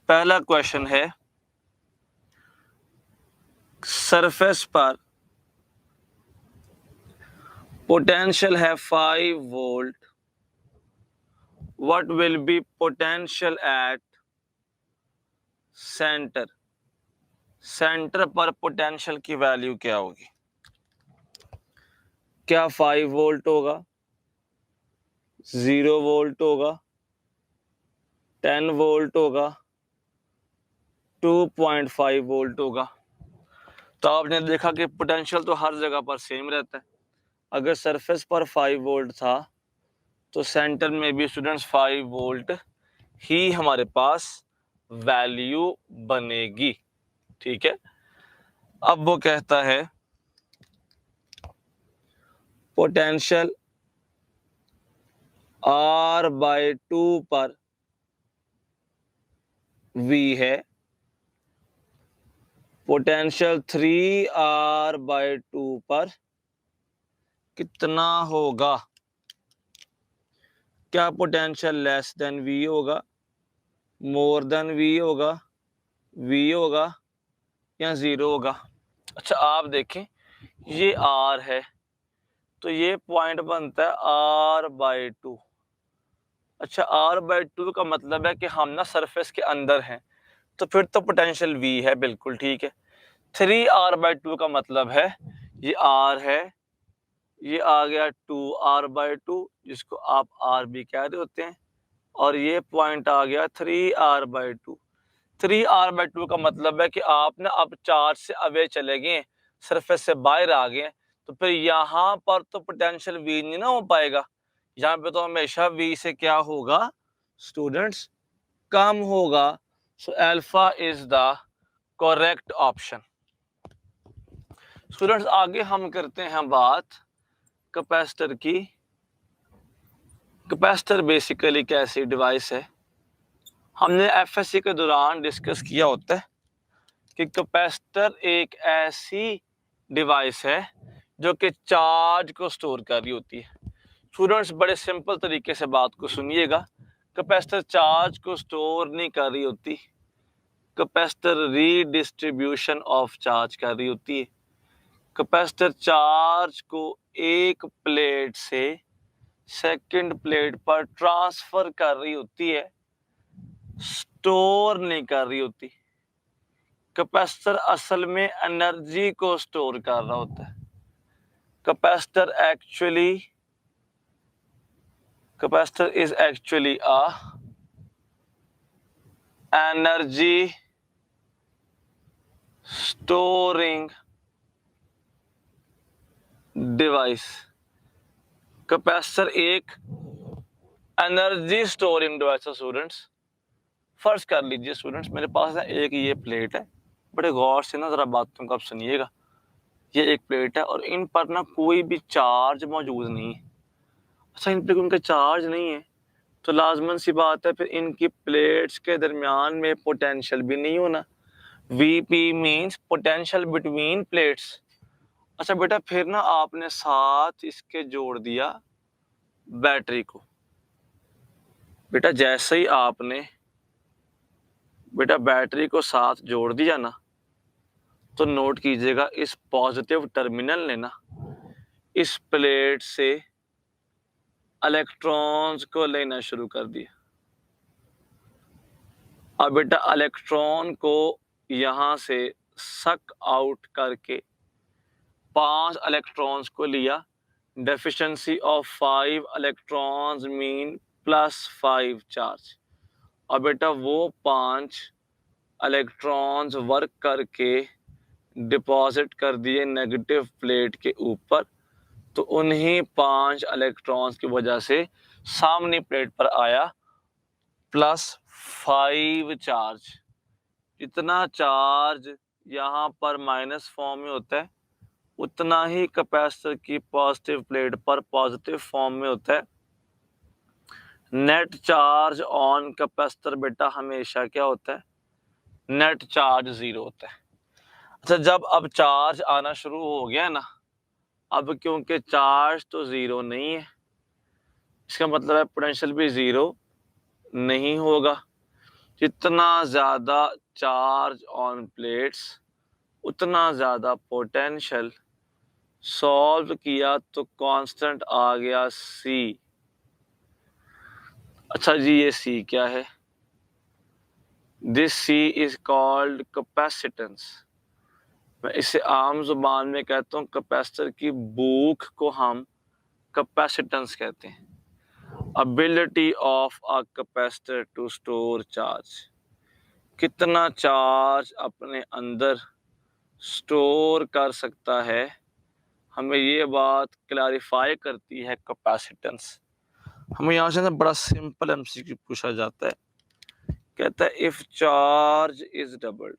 पहला क्वेश्चन है, सरफेस पर पोटेंशियल है 5 volt, what will be potential at centre. Centre पर पोटेंशियल की वैल्यू क्या होगी? क्या 5 वोल्ट होगा, 0 वोल्ट होगा, 10 वोल्ट होगा, 2.5 वोल्ट होगा? तो आपने देखा कि पोटेंशियल तो हर जगह पर सेम रहता है। अगर सरफेस पर 5 वोल्ट था तो सेंटर में भी स्टूडेंट्स 5 वोल्ट ही हमारे पास वैल्यू बनेगी। ठीक है, अब वो कहता है पोटेंशियल R/2 पर V है, पोटेंशियल 3R/2 पर कितना होगा? क्या पोटेंशियल लेस देन V होगा, मोर देन V होगा, V होगा या 0 होगा? अच्छा, आप देखें ये R है तो ये पॉइंट बनता है R/2। अच्छा, R/2 का मतलब है कि हम ना सरफेस के अंदर हैं, तो फिर तो पोटेंशियल V है, बिल्कुल ठीक है। 3R/2 का मतलब है ये R है, ये आ गया 2R/2 जिसको आप R भी कह रहे होते हैं, और ये पॉइंट आ गया 3R/2। 3R/2 का मतलब है कि आप ना अब चार्ज से अवे चले गए, सरफेस से बाहर आ गए, तो फिर यहाँ पर तो पोटेंशियल V नहीं ना हो पाएगा। यहाँ पे तो हमेशा V से क्या होगा स्टूडेंट्स, कम होगा। So alpha is the correct option. Students आगे हम करते हैं बात कैपेसिटर की। कैपेसिटर बेसिकली कैसी डिवाइस है? हमने एफएससी के दौरान डिस्कस किया होता है कि कैपेसिटर एक ऐसी डिवाइस है जो कि चार्ज को स्टोर कर रही होती है। स्टूडेंट्स बड़े सिंपल तरीके से बात को सुनिएगा, कैपेसिटर चार्ज को स्टोर नहीं कर रही होती, कैपेसिटर रीडिस्ट्रीब्यूशन ऑफ चार्ज कर रही होती है। कैपेसिटर चार्ज को एक प्लेट से सेकंड प्लेट पर ट्रांसफर कर रही होती है, स्टोर नहीं कर रही होती। कैपेसिटर असल में एनर्जी को स्टोर कर रहा होता है। Capacitor is actually a energy storing device. Capacitor एक एनर्जी स्टोरिंग डिवाइस है स्टूडेंट्स। फर्ज कर लीजिए स्टूडेंट्स, मेरे पास है एक ये प्लेट है, बड़े गौर से ना जरा बातों को आप सुनिएगा। ये एक प्लेट है और इन पर ना कोई भी चार्ज मौजूद नहीं है। अच्छा, इन पर उनका चार्ज नहीं है तो लाजमन सी बात है फिर इनकी प्लेट्स के दरमियान में पोटेंशियल भी नहीं होना। Vp means potential between plates. अच्छा बेटा, फिर ना आपने साथ इसके जोड़ दिया बैटरी को। बेटा जैसे ही आपने बैटरी को साथ जोड़ दिया ना, तो नोट कीजिएगा इस पॉजिटिव टर्मिनल ने ना इस प्लेट से इलेक्ट्रॉन्स को लेना शुरू कर दिया। अब बेटा इलेक्ट्रॉन को यहां से सक आउट करके 5 इलेक्ट्रॉन्स को लिया। Deficiency of 5 electrons mean +5 charge. और बेटा वो 5 इलेक्ट्रॉन्स वर्क करके डिपॉजिट कर दिए नेगेटिव प्लेट के ऊपर, तो उन्हीं 5 इलेक्ट्रॉन्स की वजह से सामने प्लेट पर आया +5 चार्ज। जितना चार्ज यहाँ पर माइनस फॉर्म में होता है उतना ही कैपेसिटर की पॉजिटिव प्लेट पर पॉजिटिव फॉर्म में होता है। नेट चार्ज ऑन कैपेसिटर बेटा हमेशा क्या होता है, नेट चार्ज 0 होता है। अच्छा, जब अब चार्ज आना शुरू हो गया ना, अब क्योंकि चार्ज तो 0 नहीं है, इसका मतलब है पोटेंशियल भी 0 नहीं होगा। जितना ज़्यादा चार्ज ऑन प्लेट्स उतना ज़्यादा पोटेंशियल। सॉल्व किया तो कांस्टेंट आ गया C। अच्छा जी, ये C क्या है? This C is called capacitance. मैं इसे आम जुबान में कहता हूँ कैपेसिटर की भूख को हम कैपेसिटेंस कहते हैं। Ability of a capacitor to store charge, कितना चार्ज अपने अंदर स्टोर कर सकता है, हमें ये बात क्लैरिफाई करती है कैपेसिटेंस। हमें यहाँ से ना बड़ा सिंपल एमसीक्यू पूछा जाता है, कहता है इफ चार्ज इज डबल्ड,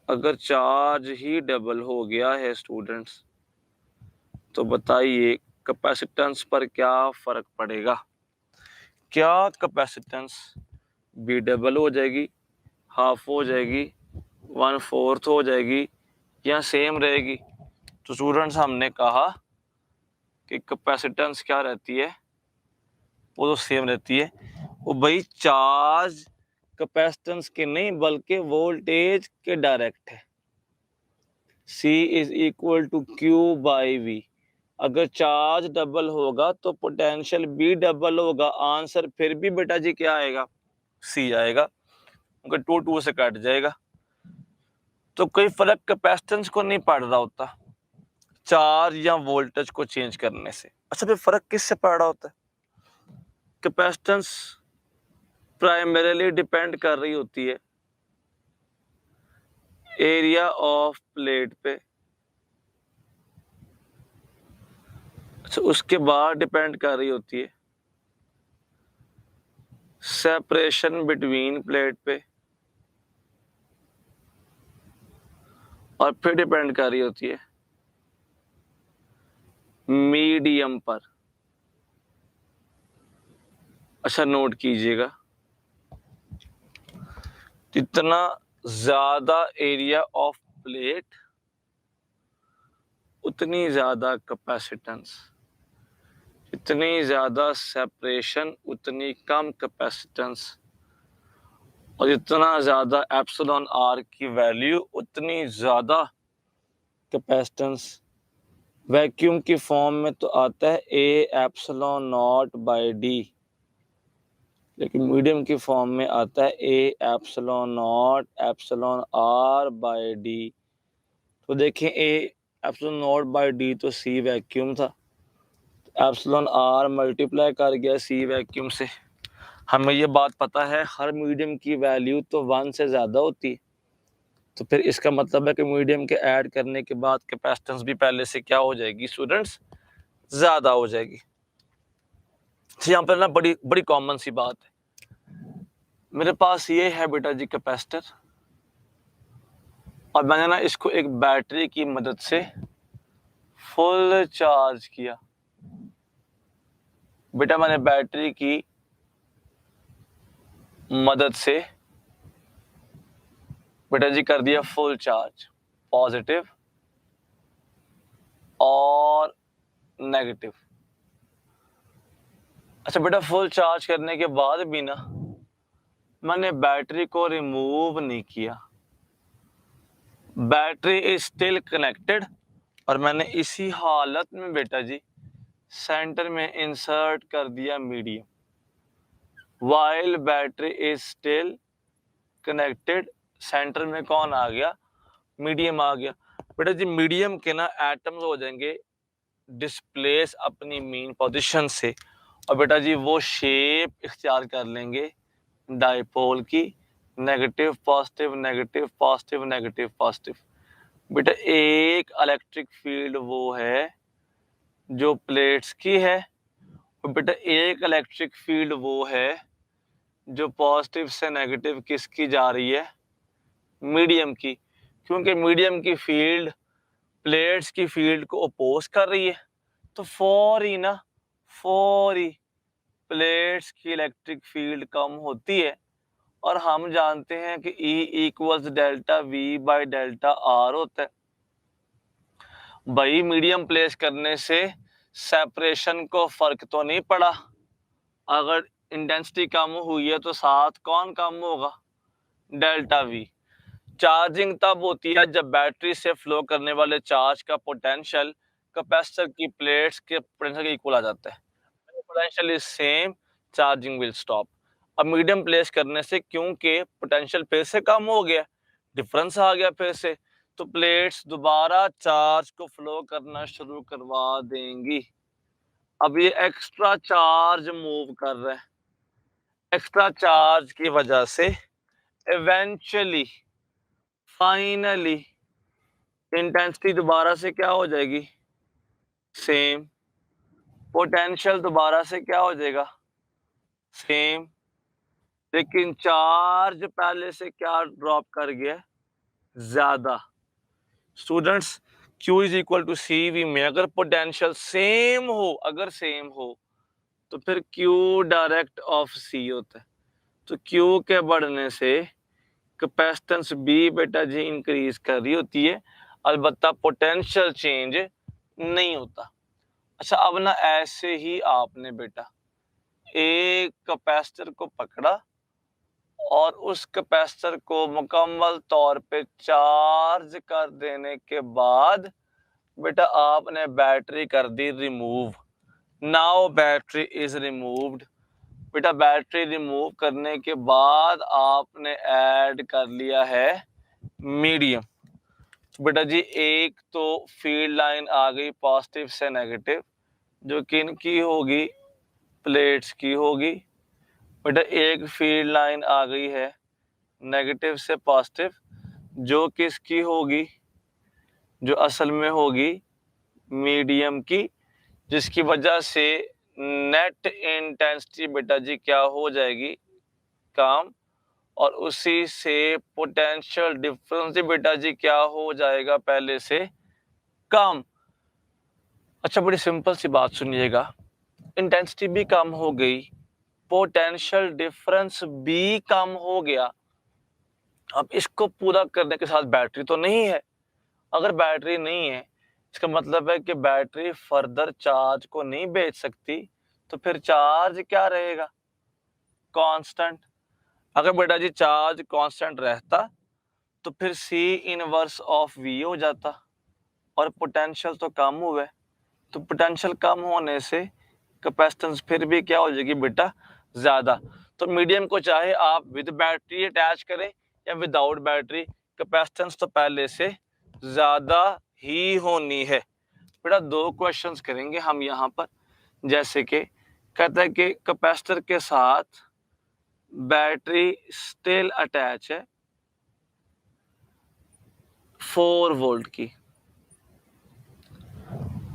अगर चार्ज ही डबल हो गया है स्टूडेंट्स, तो बताइए कैपेसिटेंस पर क्या फर्क पड़ेगा? क्या कैपेसिटेंस भी डबल हो जाएगी, हाफ हो जाएगी, 1/4 हो जाएगी, या सेम रहेगी? तो स्टूडेंट्स हमने कहा कि कैपेसिटेंस क्या रहती है, वो तो सेम रहती है। वो भाई चार्ज कैपेसिटेंस के नहीं बल्कि वोल्टेज के डायरेक्ट है। C is equal to Q/V। अगर चार्ज डबल होगा तो पोटेंशियल भी डबल होगा। आंसर फिर भी बेटा जी क्या आएगा? C आएगा, क्योंकि 2 से कट जाएगा। तो कोई फर्क कैपेसिटेंस को नहीं पड़ रहा होता चार्ज या वोल्टेज को चेंज करने से। अच्छा, फिर फर्क किससे पड़ रहा होता है? कैपेसिटेंस प्राइमरीली डिपेंड कर रही होती है एरिया ऑफ प्लेट पे। अच्छा, उसके बाद डिपेंड कर रही होती है सेपरेशन बिटवीन प्लेट पे, और फिर डिपेंड कर रही होती है मीडियम पर। अच्छा, नोट कीजिएगा, जितना ज्यादा एरिया ऑफ प्लेट उतनी ज्यादा कैपेसिटेंस, जितनी ज्यादा सेपरेशन उतनी कम कैपेसिटेंस, और जितना ज्यादा एप्सिलॉन आर की वैल्यू उतनी ज्यादा कैपेसिटेंस। वैक्यूम की फॉर्म में तो आता है A/0/D, लेकिन मीडियम की फॉर्म में आता है A/0/R/D। तो देखें A/0/D तो C वैक्यूम था, एप्सिलॉन R मल्टीप्लाई कर गया C वैक्यूम से। हमें ये बात पता है हर मीडियम की वैल्यू तो 1 से ज़्यादा होती है, तो फिर इसका मतलब है कि मीडियम के ऐड करने के बाद कैपेसिटेंस भी पहले से क्या हो जाएगी स्टूडेंट्स? ज़्यादा हो जाएगी। तो यहाँ पर ना बड़ी बड़ी कॉमन सी बात है, मेरे पास ये है बेटा जी कैपेसिटर, और मैंने ना इसको एक बैटरी की मदद से फुल चार्ज किया। बेटा मैंने बैटरी की मदद से बेटा जी कर दिया फुल चार्ज, पॉजिटिव और नेगेटिव। अच्छा बेटा, फुल चार्ज करने के बाद भी ना मैंने बैटरी को रिमूव नहीं किया, बैटरी इज स्टिल कनेक्टेड, और मैंने इसी हालत में बेटा जी सेंटर में इंसर्ट कर दिया medium. While battery is still connected, centre में कौन आ गया? मीडियम आ गया। बेटा जी मीडियम के ना एटम्स हो जाएंगे डिस्प्लेस अपनी मीन पोजीशन से, और बेटा जी वो शेप इख्तियार कर लेंगे डाइपोल की, negative positive negative positive negative positive. बेटा एक इलेक्ट्रिक फील्ड वो है जो प्लेट्स की है, और बेटा एक इलेक्ट्रिक फील्ड वो है जो पॉजिटिव से नेगेटिव किसकी जा रही है? मीडियम की, क्योंकि मीडियम की फील्ड प्लेट्स की फील्ड को अपोज कर रही है, तो फौरी प्लेट्स की इलेक्ट्रिक फील्ड कम होती है, और हम जानते हैं कि E equals delta V by delta R होता है। भाई मीडियम प्लेस करने से सेपरेशन को फर्क तो नहीं पड़ा, अगर इंटेंसिटी कम हुई है तो साथ कौन कम होगा, डेल्टा वी। चार्जिंग तब होती है जब बैटरी से फ्लो करने वाले चार्ज का पोटेंशियल कैपेसिटर की प्लेट्स के पोटेंशियल के इक्वल आ जाता है। Potential is same, charging will stop. अब मीडियम प्लेस करने से क्योंकि पोटेंशियल फिर से कम हो गया, डिफरेंस आ गया फिर से, तो प्लेट्स दोबारा चार्ज को फ्लो करना शुरू करवा देंगी। अब ये एक्स्ट्रा चार्ज मूव कर रहा है, एक्स्ट्रा चार्ज की वजह से इवेंचुअली फाइनली इंटेंसिटी दोबारा से क्या हो जाएगी, सेम। पोटेंशियल दोबारा से क्या हो जाएगा, सेम। लेकिन चार्ज पहले से क्या ड्रॉप कर गया, ज्यादा। Students, Q is equal to CV में अगर पोटेंशियल सेम हो, अगर सेम हो तो फिर Q डायरेक्ट ऑफ C होता है। तो Q के बढ़ने से कैपेसिटेंस B बेटा जी इंक्रीज कर रही होती है, अलबत्ता पोटेंशियल चेंज नहीं होता। अच्छा, अब ना ऐसे ही आपने बेटा एक कैपेसिटर को पकड़ा और उस कैपेसिटर को मुकम्मल तौर पे चार्ज कर देने के बाद बेटा आपने बैटरी कर दी remove. Now battery is removed. बेटा बैटरी रिमूव करने के बाद आपने ऐड कर लिया है मीडियम। बेटा जी एक तो फील्ड लाइन आ गई पॉजिटिव से नेगेटिव, जो किन की होगी, प्लेट्स की होगी। बेटा एक फील्ड लाइन आ गई है नेगेटिव से पॉजिटिव, जो किसकी होगी, जो असल में होगी मीडियम की, जिसकी वजह से नेट इंटेंसिटी बेटा जी क्या हो जाएगी, कम, और उसी से पोटेंशियल डिफरेंस बेटा जी क्या हो जाएगा, पहले से कम। अच्छा, बड़ी सिंपल सी बात सुनिएगा, इंटेंसिटी भी कम हो गई, पोटेंशियल डिफरेंस भी कम हो गया। अब इसको पूरा करने के साथ बैटरी तो नहीं है। अगर बैटरी नहीं है इसका मतलब है कि बैटरी फर्दर चार्ज को नहीं भेज सकती, तो फिर चार्ज क्या रहेगा, कांस्टेंट। अगर बेटा जी चार्ज कांस्टेंट रहता तो फिर C इनवर्स ऑफ V हो जाता, और पोटेंशियल तो कम हुआ है, तो पोटेंशियल कम होने से कैपेसिटेंस फिर भी क्या हो जाएगी बेटा, ज्यादा। तो मीडियम को चाहे आप विद बैटरी अटैच करें या विदाउट बैटरी, कैपेसिटेंस तो पहले से ज्यादा ही होनी है। बेटा दो क्वेश्चंस करेंगे हम यहाँ पर, जैसे कि कहता है कि कैपेसिटर के साथ बैटरी स्टिल अटैच है 4 वोल्ट की,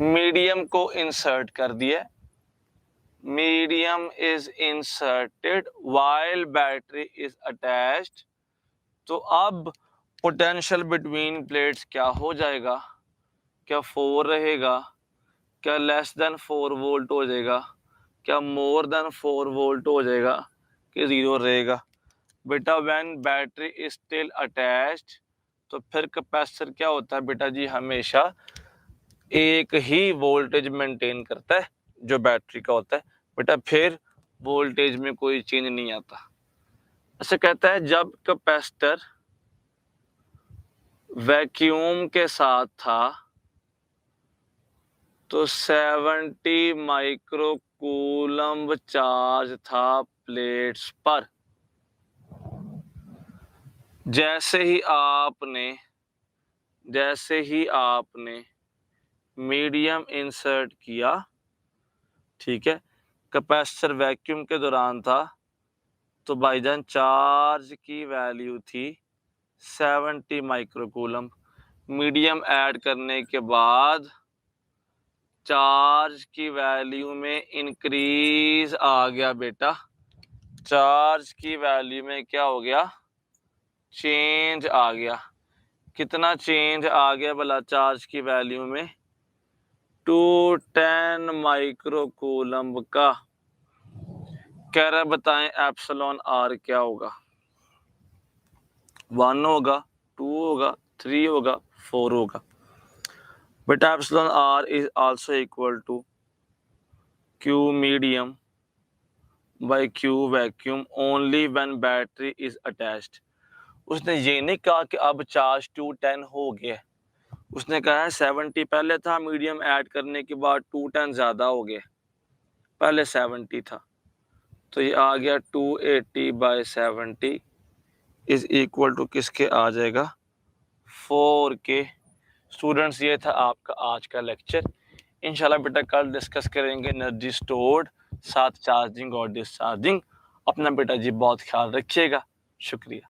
मीडियम को इंसर्ट कर दिया, medium is inserted while battery is attached, तो अब पोटेंशियल बिटवीन प्लेट्स क्या हो जाएगा, क्या 4 रहेगा, क्या लेस देन 4 वोल्ट हो जाएगा, क्या मोर देन 4 वोल्ट हो जाएगा, कि 0 रहेगा। बेटा when battery is still attached तो फिर कैपेसिटर क्या होता है बेटा जी, हमेशा एक ही वोल्टेज मेंटेन करता है जो बैटरी का होता है। बेटा फिर वोल्टेज में कोई चेंज नहीं आता। ऐसे कहता है जब कैपेसिटर वैक्यूम के साथ था तो 70 माइक्रोकूलम्ब चार्ज था प्लेट्स पर। जैसे ही आपने मीडियम इंसर्ट किया, ठीक है, कैपेसिटर वैक्यूम के दौरान था, तो भाईजान चार्ज की वैल्यू थी 70 माइक्रोकूलम। मीडियम ऐड करने के बाद चार्ज की वैल्यू में इंक्रीज आ गया बेटा, चार्ज की वैल्यू में क्या हो गया, चेंज आ गया। कितना चेंज आ गया भला चार्ज की वैल्यू में, 210 माइक्रोकूलम्ब का। कह रहा है बताएं एप्सिलॉन आर क्या होगा, 1 होगा, 2 होगा, 3 होगा, 4 होगा। बेटा epsilon r is also equal to Q medium by Q vacuum only when battery is attached. उसने ये नहीं कहा कि अब चार्ज 210 हो गया, उसने कहा है 70 पहले था, मीडियम ऐड करने के बाद 210 ज़्यादा हो गया, पहले 70 था, तो ये आ गया 280/70 इज इक्वल टू किसके आ जाएगा 4K। स्टूडेंट्स ये था आपका आज का लेक्चर। इंशाल्लाह बेटा कल डिस्कस करेंगे एनर्जी स्टोर्ड, साथ चार्जिंग और डिस्चार्जिंग। अपना बेटा जी बहुत ख्याल रखिएगा, शुक्रिया।